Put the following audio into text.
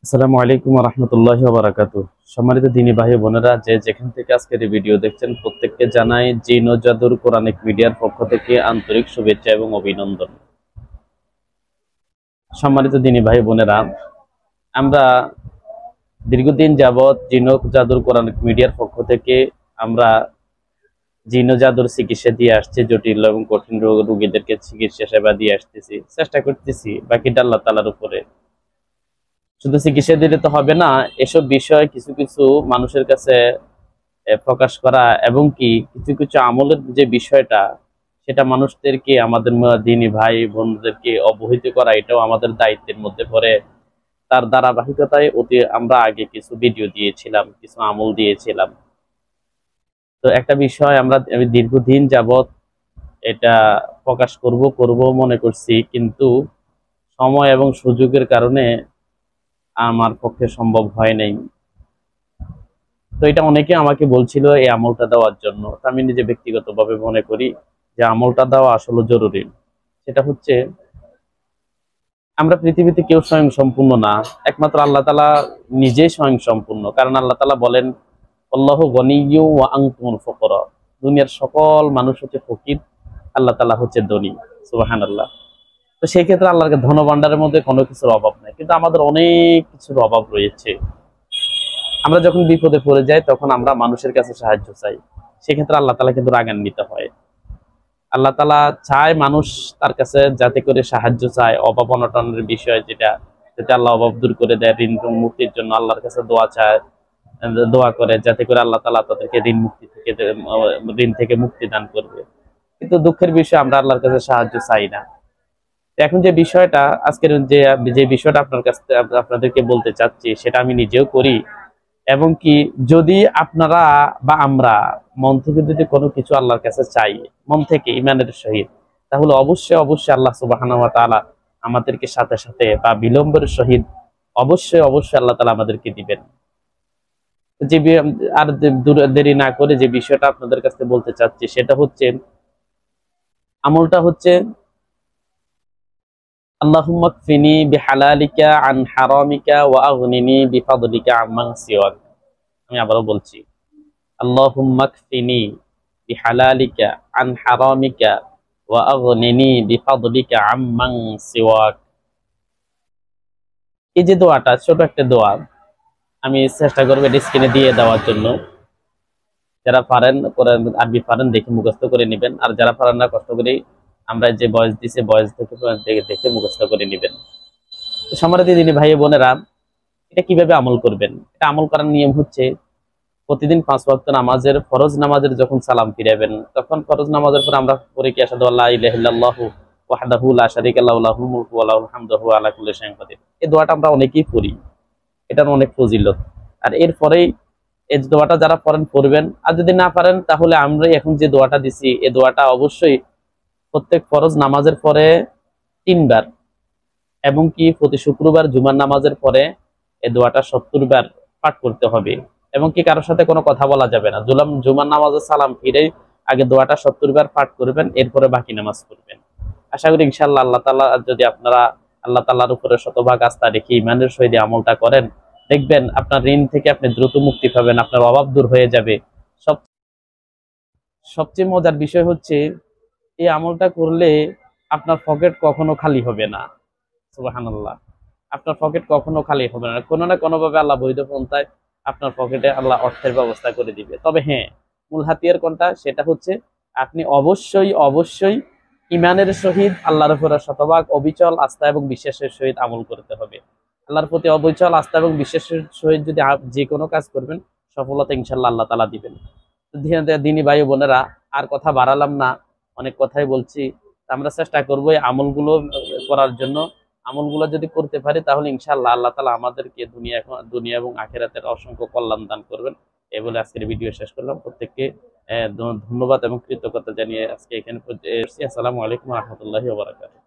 আসসালামু আলাইকুম ওয়া রাহমাতুল্লাহি ওয়া বারাকাতুহু। সম্মানিত দিনী ভাই বোনেরা, যে যেখান থেকে আজকের এই ভিডিও দেখছেন প্রত্যেককে জানাই জিন ও জাদুর কোরআনিক মিডিয়ার পক্ষ থেকে আন্তরিক শুভেচ্ছা এবং অভিনন্দন। সম্মানিত দিনী ভাই বোনেরা, আমরা দীর্ঘদিন যাবৎ জিন ও জাদুর কোরআনিক মিডিয়ার পক্ষ থেকে আমরা জিন ও জাদুর চিকিৎসা দিয়ে আসছি, জটিল এবং কঠিন রোগীদেরকে চিকিৎসা সেবা দিয়ে আসতেছি, চেষ্টা করতেছি, বাকিটা আল্লাহ তাআলার উপরে। শুধু চিকিৎসা দিলে তো হবে না, এসব বিষয় কিছু কিছু মানুষের কাছে প্রকাশ করা এবং কি কিছু কিছু আমলের যে বিষয়টা, সেটা মানুষদেরকে, আমাদের দিনী ভাই বোনদেরকে অবহিত করা, এটাও আমাদের দায়িত্বের মধ্যে পড়ে। তার ধারাবাহিকতায় আমরা আগে কিছু ভিডিও দিয়েছিলাম, কিছু আমল দিয়েছিলাম। তো একটা বিষয় আমি দীর্ঘদিন যাবৎ এটা প্রকাশ করব মনে করছি, কিন্তু সময় এবং সুযোগের কারণে আমার পক্ষে সম্ভব হয় নাই। তো এটা অনেকে আমাকে বলছিল এই আমলটা দেওয়ার জন্য। তো আমি নিজে ব্যক্তিগতভাবে মনে করি যে আমলটা দেওয়া আসলে জরুরি। সেটা হচ্ছে, আমরা পৃথিবীতে কেউ স্বয়ং সম্পূর্ণ না, একমাত্র আল্লাহ তাআলা নিজেই স্বয়ং সম্পূর্ণ। কারণ আল্লাহ তাআলা বলেন, আল্লাহু গনিয়্যু ওয়া আনতুমুল ফুকারা। দুনিয়ার সকল মানুষ হচ্ছে ফকির, আল্লাহ তাআলা হচ্ছে ধনী। সুবহানাল্লাহ। তো সেই ক্ষেত্রে আল্লাহর ধন ভান্ডারের মধ্যে কোনো কিছুর অভাব নাই, কিন্তু আমাদের অনেক কিছুর অভাব রয়েছে। আমরা যখন বিপদে পড়ে যাই তখন আমরা মানুষের কাছে সাহায্য চাই, সেক্ষেত্রে আল্লাহ তাআলা কিন্তু রাগান্বিত হয়। আল্লাহ তাআলা চায় মানুষ তার কাছে যাতে করে সাহায্য চায়, অভাব অনটনের বিষয় যেটা, যাতে আল্লাহ অভাব দূর করে দেয়, ঋণ মুক্তির জন্য আল্লাহর কাছে দোয়া চায়, দোয়া করে যাতে করে আল্লাহ তাআলা তাদেরকে ঋণ থেকে মুক্তি দান করবে। কিন্তু দুঃখের বিষয়, আমরা আল্লাহর কাছে সাহায্য চাই না। এখন যে বিষয়টা আজকের যে বিষয়টা আপনাদেরকে বলতে চাচ্ছি, সেটা আমি নিজেও করি। এবং কি, যদি আপনারা বা আমরা মন থেকে যদি কোনো কিছু আল্লাহর কাছে চাই, মন থেকে ইমানের সহিত, তাহলে অবশ্যই অবশ্যই আল্লাহ সুবহানাহু ওয়া তাআলা আমাদেরকে সাথে সাথে বা বিলম্বের সহিত অবশ্যই অবশ্যই আল্লাহ তাআলা আমাদেরকে দিবেন। যে আর দেরি না করে যে বিষয়টা আপনাদের কাছে বলতে চাচ্ছি, সেটা হচ্ছে, আমলটা হচ্ছে, আল্লাহুম্মা কফিনি বিহালালিকা আন হারামিকা ওয়া আগনিনি বিফাদলিকা আম্মান সিওয়াক। আমি আবারও বলছি, আল্লাহুম্মা কফিনি বিহালালিকা আন হারামিকা ওয়া আগনিনি বিফাদলিকা আম্মান সিওয়াক। এই যে দোয়াটা, ছোট একটা দোয়া, আমি চেষ্টা করব এটা স্ক্রিনে দিয়ে দেওয়ার জন্য। যারা পারেন, কোরআন আরবি পারেন, দেখে মুখস্থ করে নেবেন। আর যারা পারেন না, কষ্ট করে আমরা যে বয়স দিছে, বয়স দেখে দেখে মুখস্থ করে নেবেন। তো সম্মানিত দিনী ভাই বোনেরা, এটা কিভাবে আমল করবেন? এটা আমল করার নিয়ম হচ্ছে, প্রতিদিন 5 ওয়াক্ত নামাজের, ফরজ নামাজের যখন সালাম ফিরাবেন, তখন ফরজ নামাজের পর আমরা পড়ি কি, আশহাদু আল্লা ইলাহা ইল্লাল্লাহু ওয়াহদাহু লা শারীকা লাহু লাহুল মুলকু ওয়া লাহুল হামদু ওয়া হুয়া আলা কুল্লি শাইইন কাদির। এই দোয়াটা আমরা অনেকেই পড়ি, এটার অনেক ফজিলত। আর এরপরেই এই দোয়াটা যারা পড়বেন, আর যদি না পারেন তাহলে আমরা এখন যে দোয়াটা দিছি, এই দোয়াটা অবশ্যই প্রত্যেক ফরজ নামাজের পরে 3 বার, এবং কি প্রতি শুক্রবার জুমার নামাজের পরে এই দোয়াটা 70 বার পাঠ করতে হবে। এবং কি কারোর সাথে কোনো কথা বলা যাবে না। জুমার নামাজের সালাম ফিরে আগে দোয়াটা 70 বার পাঠ করবেন, এরপরে বাকি নামাজ পড়বেন। আশা করি ইনশাআল্লাহ আল্লাহ তাআলা, যদি আপনারা আল্লাহ তাআলার উপরে শতভাগ আস্থা রেখে ইমানের সহিত আমলটা করেন, দেখবেন আপনার ঋণ থেকে আপনি দ্রুত মুক্তি পাবেন, আপনার অভাব দূর হয়ে যাবে। সব সবচেয়ে মজার বিষয় হচ্ছে, এই আমলটা করলে আপনার পকেট কখনো খালি হবে না। সুবহানাল্লাহ। আপনার পকেট কখনো খালি হবে না, কোনো না কোনো ভাবে আল্লাহ বৈধ পন্থায় আপনার পকেটে আল্লাহ অর্থের ব্যবস্থা করে দিবে। তবে হ্যাঁ, মূল হাতিয়ার কোনটা, সেটা হচ্ছে আপনি অবশ্যই অবশ্যই ইমানের সহিত আল্লাহর উপর শতভাগ অবিচল আস্থা এবং বিশ্বাসের সহিত আমল করতে হবে। আল্লাহর প্রতি অবিচল আস্থা এবং বিশ্বাসের সহিত যদি যে কোনো কাজ করবেন, সফলতা ইনশাআল্লাহ আল্লাহ তাআলা দিবেন। দিনী ভাই বোনেরা, আর কথা বাড়ালাম না, অনেক কথাই বলছি। আমরা চেষ্টা করবো এই আমলগুলো করার জন্য। আমলগুলো যদি করতে পারি, তাহলে ইনশাআল্লাহ আল্লাহ তাআলা আমাদেরকে দুনিয়া এবং আখিরাতের অসংখ্য কল্যাণ দান করবেন। এই বলে আজকের ভিডিও শেষ করলাম। প্রত্যেককে ধন্যবাদ এবং কৃতজ্ঞতা জানিয়ে আজকে এখানে আসসালামু আলাইকুম ওয়া রাহমাতুল্লাহি ওয়া বারাকাতুহু।